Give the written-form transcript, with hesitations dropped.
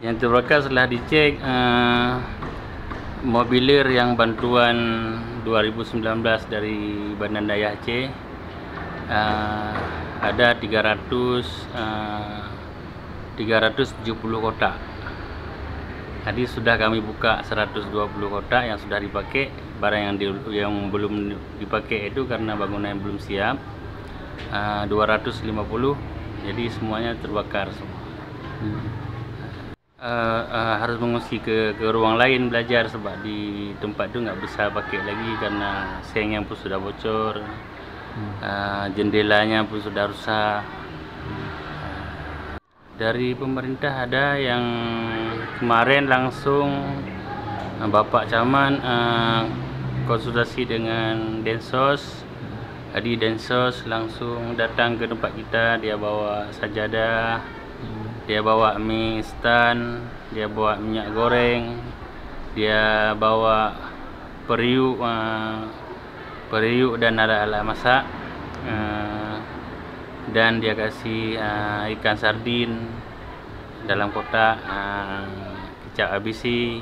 Yang terbakar setelah dicek mobilir yang bantuan 2019 dari Badan Daya Aceh ada 370 kotak. Tadi sudah kami buka 120 kotak yang sudah dipakai. Barang yang belum dipakai itu karena bangunan yang belum siap 250. Jadi semuanya terbakar semua. Harus mengungsi ke ruang lain belajar sebab di tempat itu nggak bisa pakai lagi karena sengnya pun sudah bocor, jendelanya pun sudah rusak. Dari pemerintah ada yang kemarin langsung Bapak Camat konsultasi dengan Densos. Tadi Densos langsung datang ke tempat kita, dia bawa sajadah, dia bawa mie instan, dia bawa minyak goreng, dia bawa periuk dan ada alat masak, dan dia kasih ikan sardin dalam kotak, kecap ABC,